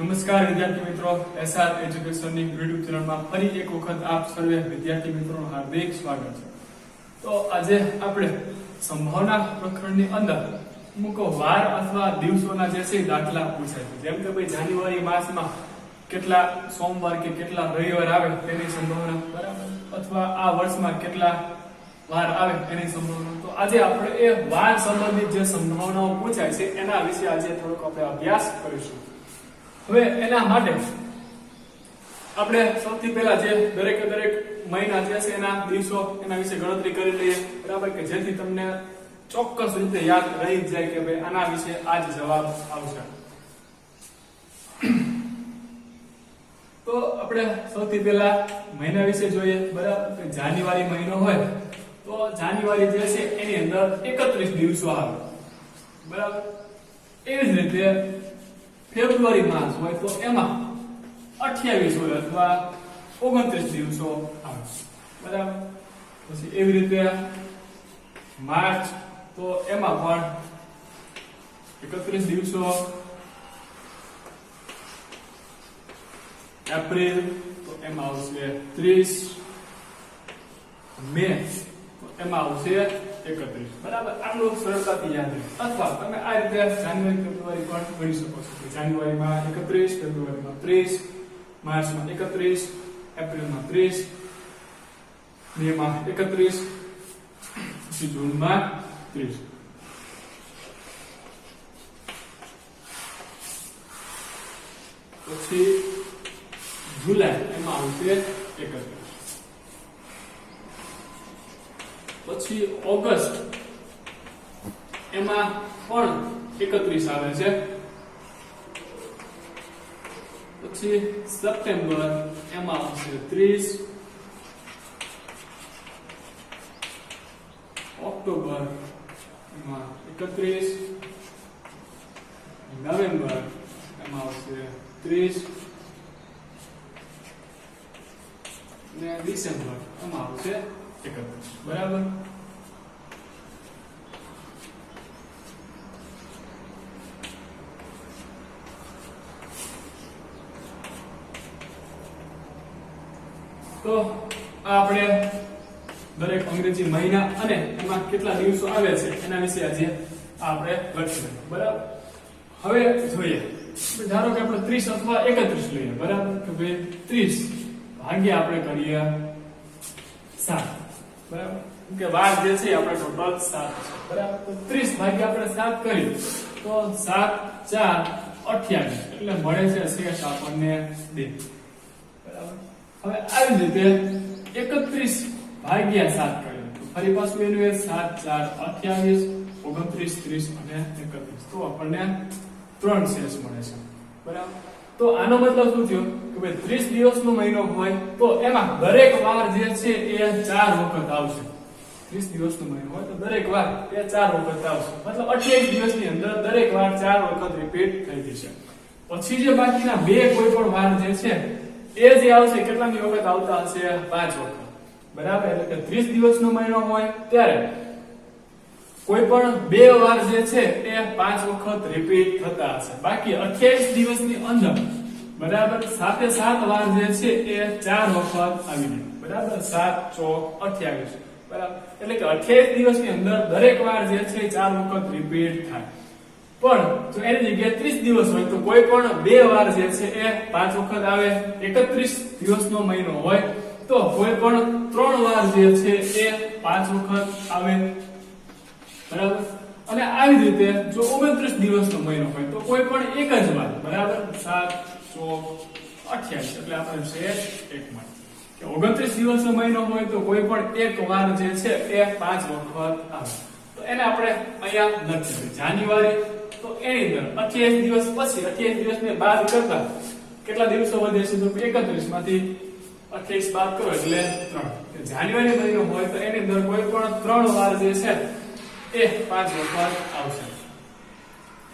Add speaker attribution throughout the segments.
Speaker 1: નમસ્કાર વિદ્યાર્થી મિત્રો, એસઆર એજ્યુકેશનની યુટ્યુબ ચેનલમાં ફરી એક વખત આપ સર્વે વિદ્યાર્થી મિત્રોનું હાર્દિક સ્વાગત છે। તો આજે આપણે સંભાવના પ્રકરણની અંદર અમુક વાર અથવા દિવસોના જે છે દાખલા પૂછાય છે, જેમ કે ભાઈ જાન્યુઆરી માસમાં કેટલા સોમવાર કે કેટલા રવિવાર આવે તેની સંભાવના, બરાબર, અથવા આ વર્ષમાં કેટલા વાર આવે એની સંભાવના। તો આજે આપણે એ વાર સંબંધિત જે સંભાવનાઓ પૂછાય છે એના વિશે આજે થોડોક આપણે અભ્યાસ કરીશું। હવે એના માટે આપણે સૌથી પહેલા જે દરેક મહિના જે છે એના દિવસો એના વિશે ગણતરી કરી લઈએ, બરાબર, કે જેથી તમને ચોક્કસ રીતે યાદ રહી જાય કે ભાઈ આના વિશે આ જ જવાબ આવશે। તો આપણે સૌથી પહેલા મહિના વિશે જોઈએ, બરાબર, કે જાન્યુઆરી મહિનો હોય તો જાન્યુઆરી જે છે એની અંદર 31 દિવસો આવે, બરાબર। એવી જ રીતે ફેબ્રુઆરી માસ હોય તો એમાં 28 હોય અથવા 29 દિવસો આવે, બરાબર। પછી એવી રીતે માર્ચ તો એમાં પણ 31 દિવસો, એપ્રિલ તો એમાં આવશે 30, મે તો એમાં આવશે 31, બરાબર। આટલું સરળતાથી યાદ રહે, અથવા તમે આ રીતે જાન્યુઆરી ફેબ્રુઆરી પણ ગણી શકો છો કે જાન્યુઆરીમાં 31, ફેબ્રુઆરીમાં 30, માર્ચમાં 31, એપ્રિલમાં 30, મેમાં 31, પછી જૂનમાં 30। પછી જુલાઈ એમાં આવશે 31, પછી ઓગસ્ટ એમાં પણ 31 આવે છે, પછી સપ્ટેમ્બર એમાં આવશે 30, ઓક્ટોબર એમાં 31, નવેમ્બર એમાં આવશે 30 ને ડિસેમ્બર એમાં આવશે 31, બરાબર। તો આપણે દરેક અંગ્રેજી મહિના અને એમાં કેટલા દિવસો આવે છે એના વિશે આજે આપણે લખીશું, બરાબર। હવે જોઈએ, ધારો કે આપણે 30 અથવા 31 લઈએ, બરાબર, કે ભાઈ 30 ભાગ્યા આપણે કરીએ 7, બરાબર, કે વાર જે છે આપણે ટોટલ 7 છે, બરાબર। તો 30 ભાગ્યા આપણે 7 કરીએ તો 7 4 28 એટલે મળે છે શેષ આપણને 2, બરાબર। હવે આવી રીતે 31 ભાગ્યા 7 કરીએ તો ફરી પાછું એનું 7 4 28 29 30 અને 31 તો આપણને 3 શેષ મળે છે, બરાબર। તો આનો મતલબ શું થયો કે ભાઈ 30 દિવસનો મહિનો હોય તો એમાં દરેક વાર જે છે એ 4 વખત આવશે। 30 દિવસનો મહિનો હોય તો દરેક વાર એ 4 વખત આવશે, મતલબ 28 દિવસની અંદર દરેક વાર 4 વખત રિપીટ થઈ જશે। પછી જે બાકીના બે કોઈ પણ વાર જે છે એ જે આવશે કેટલાની વખત આવતા હશે 5 વખત, બરાબર। એટલે કે 30 દિવસનો મહિનો હોય ત્યારે કોઈ પણ બે વાર જે છે એ 5 વખત રિપીટ થતા હશે, બાકી 28 દિવસની અંદર, બરાબર, સાથે 7 વાર જે છે એ 4 વખત આવી જાય, બરાબર। 7 4 28, બરાબર, એટલે કે 28 દિવસની અંદર દરેક વાર જે છે 4 વખત રિપીટ થાય। પણ જો એની જગ્યાએ 30 દિવસ હોય તો કોઈ પણ બે વાર જે છે એ 5 વખત આવે। 31 દિવસનો મહિનો હોય તો કોઈ પણ 3 વાર જે છે એ 5 વખત આવે, બરાબર। અને આવી રીતે જો 29 દિવસનો મહિનો હોય તો કોઈ પણ એક જ વાર, બરાબર, 7 4 28 એટલે આપણે શેષ 1 મળે કે 29 દિવસનો મહિનો હોય તો કોઈ પણ એક વાર જે છે એ 5 વખત આવે। તો એને આપણે અહીંયા લખીએ જાન્યુઆરી, તો એની અંદર 28 દિવસ પછી 28 દિવસને બાદ કરતા કેટલા દિવસો વધે છે તો 31 માંથી 28 બાદ કરો એટલે 3, કે જાન્યુઆરી મહિનો હોય તો એની અંદર કોઈ પણ 3 વાર જે છે એ 5 વખત આવશે।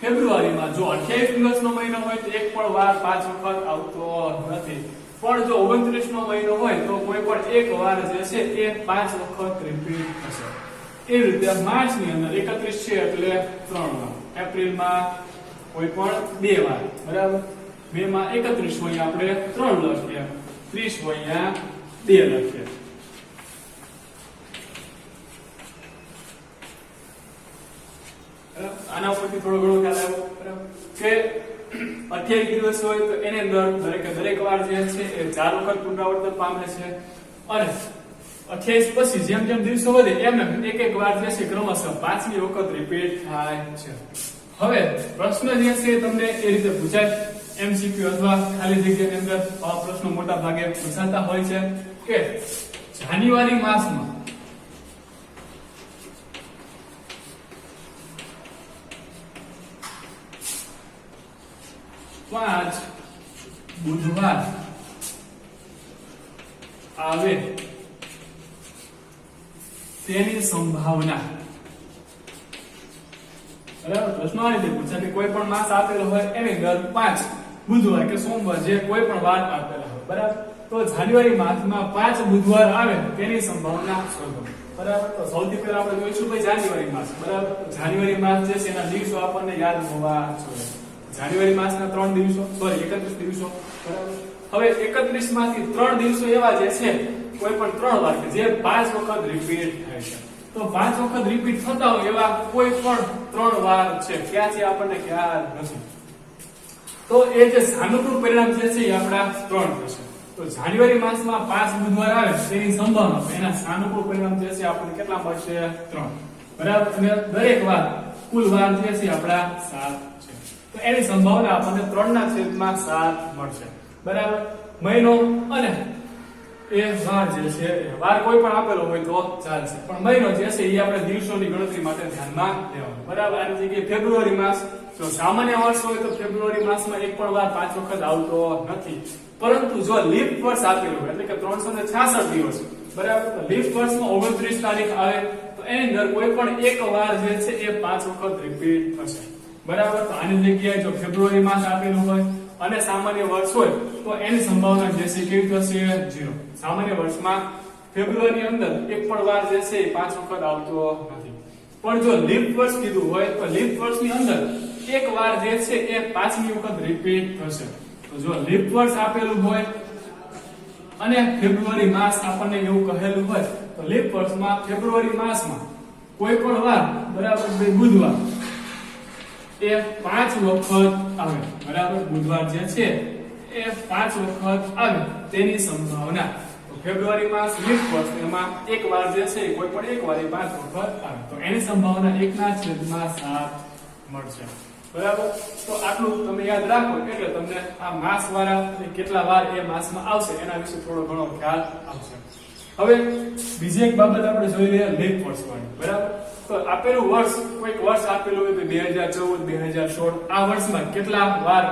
Speaker 1: ફેબ્રુઆરીમાં જો 28 દિવસનો મહિનો હોય તો એક પણ વાર 5 વખત આવતો નથી, પણ જો 29 નો મહિનો હોય તો કોઈ પણ એક વાર જે છે એ 5 વખત રિપીટ થશે। એવી રીતે માર્ચની અંદર 31 છે એટલે 3 વાર, એપ્રિલમાં કોઈ પણ 2 વાર, બરાબર, 2 માં 31 હોય આપણે 3 લખીએ, 30 હોય 2 લખીએ. આના ઉપરથી થોડો ઘણો ખ્યાલ આવ્યો, બરાબર? કે 28 દિવસ હોય તો એની અંદર દરેક વાર જે છે એ 4 વખત પુનરાવર્તન પામે છે, અને 28 પછી જેમ જેમ દિવસો વધે એમ એક વાર જે છે ક્રમશઃ 5મી વખત રિપીટ થાય છે. હવે પ્રશ્ન જે છે તમને એ રીતે પૂછાય એમસીક્યુ અથવા ખાલી જગ્યાની અંદર આ પ્રશ્નો મોટા ભાગે પૂછાતા હોય છે કે જાન્યુઆરી માસમાં પાંચ બુધવાર આવે તેની સંભાવના. બરાબર? પ્રશ્ન આ રીતે પૂછાય કે કોઈ પણ માસ આપેલો હોય એની અંદર 5 બુધવાર કે સોમવાર જે કોઈ પણ વાર આપેલા હોય, બરાબર? તો જાન્યુઆરી માસમાં 5 બુધવાર આવે તેની સંભાવના શોધો. બરાબર? તો સૌથી પહેલા આપણે જોઈશું ભાઈ જાન્યુઆરી માસ. બરાબર? જાન્યુઆરી માસ જે છે એના દિવસો આપણને યાદ હોવા જોઈએ. જાન્યુઆરી માસના 3 દિવસો, સોરી 31 દિવસો, બરાબર? હવે 31 માંથી 3 દિવસો એવા જે છે કોઈ પણ 3 વાર કે જે 5 વખત રિપીટ થાય છે. તો 5 વખત રિપીટ થતા હોય એવા કોઈ પણ 3 વાર છે, ક્યાં છે આપણને ખ્યાલ નથી. તો એ જે સાનુકૂળ પરિણામ જે છે એ આપણા 3 થશે. તો જાન્યુઆરી માસમાં 5 બુધવાર આવે તેની સંભાવના, એના સાનુકૂળ પરિણામ જે છે આપણને કેટલા મળશે? 3. બરાબર? અને દરેક વાર કુલ વાર જે છે આપણા 7 છે. તો એની સંભાવના આપણને 3/7 મળશે. બરાબર? મહિનો અને એ વાર જે છે વાર કોઈ પણ આપેલો હોય તો ચાલશે, પણ મહિનો જે છે એ આપણે દિવસોની ગણતરી માટે ધ્યાનમાં લેવાનું. બરાબર? આની જગ્યાએ ફેબ્રુઆરી માસ, જો સામાન્ય વર્ષ હોય તો ફેબ્રુઆરી માસમાં એક પણ વાર 5 વખત આવતો નથી, પરંતુ જો લીપ વર્ષ આપેલું હોય એટલે કે 366 દિવસ, બરાબર? તો લીપ વર્ષમાં 29 તારીખ આવે તો એની અંદર કોઈ પણ એક વાર જે છે એ 5 વખત રિપીટ થશે. બરાબર? તો આની જગ્યાએ જો ફેબ્રુઆરી માસ આપેલું હોય અને સામાન્ય વર્ષ હોય તો એની સંભાવના જે છે કેવી થશે? 0. સામાન્ય વર્ષમાં ફેબ્રુઆરીની અંદર એક પણ વાર જે છે એ 5 વખત આવતો નથી, પણ જો લીપ વર્ષ કીધું હોય તો લીપ વર્ષની અંદર એક વાર જે છે એ 5મી વખત રિપીટ થશે. તો જો લીપ વર્ષ આપેલું હોય અને ફેબ્રુઆરી માસ આપણને એવું કહેલું હોય તો લીપ વર્ષમાં ફેબ્રુઆરી માસમાં કોઈ પણ વાર, બરાબર, બુધવાર એ 5 વખત આવે. બરાબર? બુધવાર જે છે એ 5 વખત આવે તેની સંભાવના. તો ફેબ્રુઆરી માસ લીપ વર્ષ, એમાં એક વાર જે છે કોઈ પણ એક વાર 5 વખત આવે તો એની સંભાવના 1/7 મળશે. બરાબર? તો આટલું તમે યાદ રાખો એટલે તમને આ માસ વાળા કેટલા વાર એ માસમાં આવશે એના વિશે થોડો ઘણો ખ્યાલ આવશે. હવે બીજી એક બાબત આપણે જોઈ લઈએ લીપ વર્ષ વાળી. બરાબર? તો આપેલું વર્ષ, કોઈક વર્ષ આપેલું હોય તો 2014, 2016, આ વર્ષમાં કેટલા વાર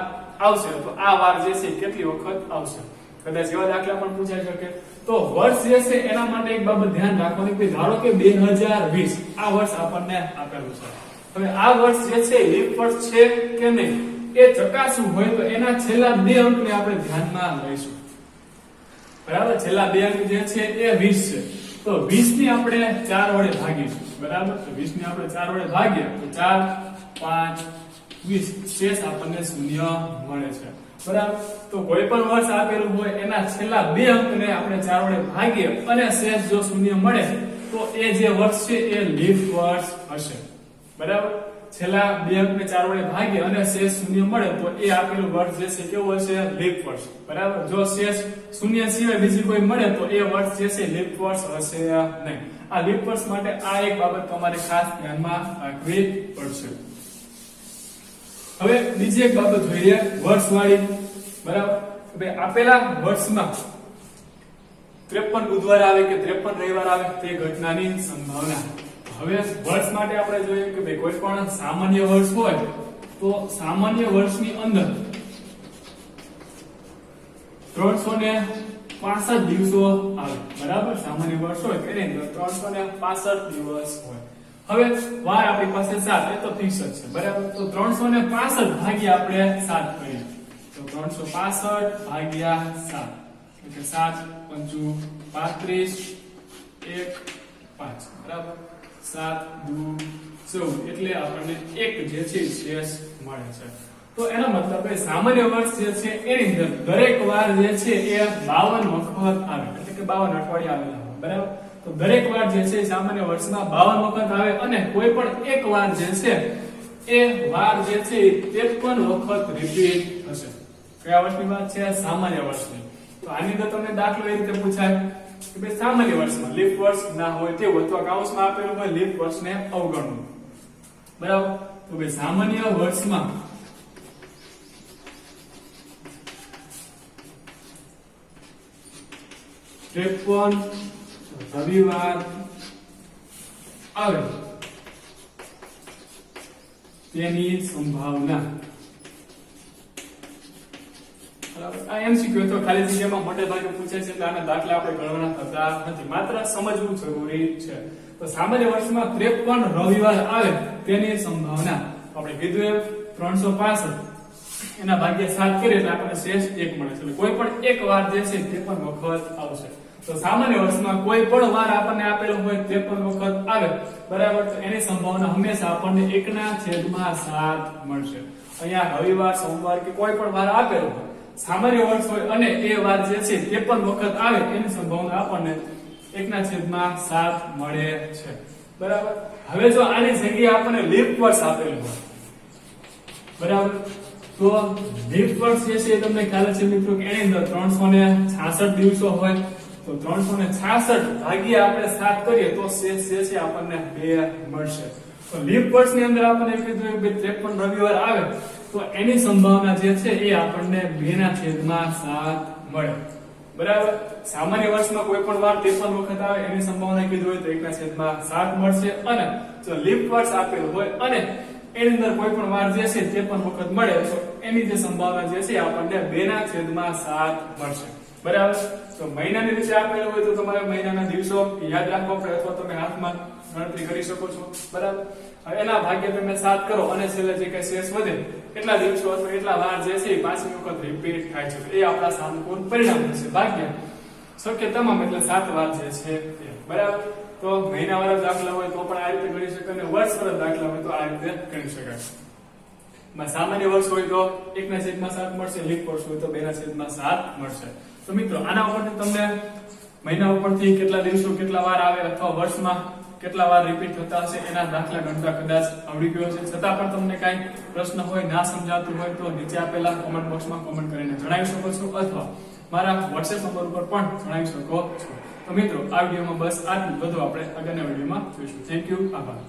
Speaker 1: આવશે, તો આ વાર જે છે કેટલી વખત આવશે, કદાચ એવા દાખલા પણ પૂછાઈ શકે. તો વર્ષ જે છે એના માટે એક બાબત ધ્યાન રાખવાની કે ધારો કે 2020 આ વર્ષ આપણને આપેલું છે. હવે આ વર્ષ જે છે લીપ વર્ષ છે કે નહીં એ ચકાસવું હોય તો એના છેલ્લા 2 અંકને આપણે ધ્યાનમાં લઈશું. બરાબર? છેલ્લા 2 અંક જે છે એ 20 છે, તો 20 ની આપણે 4 વડે ભાગીશું. બરાબર? તો 20 ની આપણે 4 વડે ભાગીએ તો 4, 5, 20 શેષ આપણને 0 મળે છે. બરાબર? તો કોઈ પણ વર્ષ આપેલું હોય એના છેલ્લા 2 અંકને આપણે 4 વડે ભાગીએ અને શેષ જો 0 મળે તો એ જે વર્ષ છે એ લીપ વર્ષ હશે. બરાબર? છેલ્લા 2 અંકને 4 વડે ભાગીએ અને શેષ 0 મળે તો એ આપેલું વર્ષ જે છે કેવું હશે? લીપ વર્ષ. બરાબર? જો શેષ 0 સિવાય બીજી કોઈ મળે તો એ વર્ષ જે છે લીપ વર્ષ હશે નહીં. આ લીપ વર્ષ માટે આ એક બાબત તમારે ખાસ ધ્યાનમાં રાખવી પડશે. હવે બીજી એક બાબત જોઈએ વર્ષવાળી. બરાબર? હવે આપેલા વર્ષમાં 53 બુધવાર આવે કે 53 રવિવાર આવે તે ઘટનાની સંભાવના. હવે વર્ષ માટે આપણે જોઈએ કે ભાઈ કોઈ પણ સામાન્ય વર્ષ હોય તો સામાન્ય વર્ષની અંદર 365 દિવસો આવે. બરાબર? સામાન્ય વર્ષ હોય તેની અંદર 365 દિવસ હોય. હવે વાર આપણી પાસે 7 એ તો ફિક્સ જ છે. બરાબર? તો 365 ભાગ્યા આપણે 7 કરીએ તો 365 ભાગ્યા 7 એટલે 7 5 35 1 5. બરાબર? 7 2 14 એટલે આપણને એક જે છે શેષ મળે છે. તો એનો મતલબ કે સામાન્ય વર્ષ જે છે એની અંદર દરેક વાર જે છે એ 52 વખત આવે, એટલે કે 52 અઠવાડિયા આવેલા હોય, બરાબર. તો દરેક વાર જે છે સામાન્ય વર્ષમાં 52 વખત આવે અને કોઈ પણ એક વાર જે છે એ વાર જે છે એ 53 વખત રિપીટ થશે. કયા વર્ષની વાત છે? સામાન્ય વર્ષની. તો આની અંદર તમને દાખલો એ રીતે પૂછાય કે ભાઈ સામાન્ય વર્ષમાં લીપ વર્ષ ના હોય તેવું અથવા કાઉન્સમાં આપેલું હોય લીપ વર્ષને અવગણવું, બરાબર. તો ભાઈ સામાન્ય વર્ષમાં ત્રેપન રવિવાર આવે તેની સંભાવના, આ એમસીક્યુ તો ખાલી જગ્યામાં મોટે ભાગે પૂછાય છે એટલે આના દાખલા આપણે ગણવાના થતા નથી, માત્ર સમજવું જરૂરી છે. તો સામાન્ય વર્ષમાં 53 રવિવાર આવે તેની સંભાવના આપણે કીધું એમ 365 એના ભાગ્યા 7 કરીએ એટલે આપણને શેષ 1 મળે છે. એટલે કોઈ પણ એક વાર જે છે 53 વખત આવશે. તો સામાન્ય વર્ષમાં કોઈ પણ વાર આપણને આપેલો હોય 53 વખત આવે, બરાબર. તો એની સંભાવના હંમેશા આપણને 1/7 મળશે. અહીંયા રવિવાર, સોમવાર કે કોઈ પણ વાર આપેલો હોય સામાન્ય વર્ષ હોય અને એ વાર જે છે 53 વખત આવે એની સંભાવના આપણને 1/7 મળે છે, બરાબર. હવે જો આની જગ્યાએ આપણને લીપ વર્ષ આપેલું હોય, બરાબર, તો લીપ વર્ષ જે છે તમને ખ્યાલ છે મિત્રો કે એની અંદર 366 દિવસો હોય. તો 366 ભાગ્યા આપણે 7 કરીએ તો શેષ જે છે આપણને 2 મળશે. તો લીપ વર્ષની અંદર આપણને કીધું કે 53 રવિવાર આવે તો એની સંભાવના જે છે એ આપણને 2/7 મળે, બરાબર. સામાન્ય વર્ષમાં કોઈ પણ વાર 53 વખત આવે એની સંભાવના કીધું હોય તો 1/7 મળશે. અને જો લીપ વર્ષ આપેલું હોય અને એની અંદર કોઈ પણ વાર જે છે 53 વખત મળે તો એની જે સંભાવના જે છે આપણને 2/7 મળશે, બરાબર. તો મહિનાની રીતે આપેલું હોય તો તમારે મહિનાના દિવસો યાદ રાખવા પડે અથવા તમે હાથમાં ગણતરી કરી શકો છો, બરાબર. એના ભાગ્ય તમે 7 કરો અને છેલ્લે જે કઈ શેષ વધે એટલા દિવસો અથવા એટલા વાર જે છે એ 5મી વખત રિપીટ થાય છે. એ આપણા સાનુકૂળ પરિણામ છે. ભાગ્ય શક્ય તમામ એટલે 7 વાર જે છે એ, બરાબર. તો મહિનાવાળા દાખલા હોય તો પણ આ રીતે ગણી શકાય અને વર્ષવાળા દાખલા હોય તો આ રીતે ગણી શકાય. સામાન્ય વર્ષ હોય તો 1/7 મળશે, લીપ વર્ષ હોય તો 2/7 મળશે. તો મિત્રો આના ઉપરથી તમને મહિના ઉપરથી કેટલા દિવસો કેટલા વાર આવે અથવા વર્ષમાં કેટલા વાર રિપીટ થતા હશે એના દાખલા ગણતા કદાચ આવડી ગયો છે. છતાં પણ તમને કાંઈ પ્રશ્ન હોય, ના સમજાતું હોય તો નીચે આપેલા કોમેન્ટ બોક્સમાં કોમેન્ટ કરીને જણાવી શકો છો અથવા મારા WhatsApp નંબર ઉપર પણ જણાવી શકો છો. તો મિત્રો આ વિડીયોમાં બસ આટલું, બધું આપણે આગળના વિડીયોમાં જોઈશું. થેન્ક યુ, આભાર.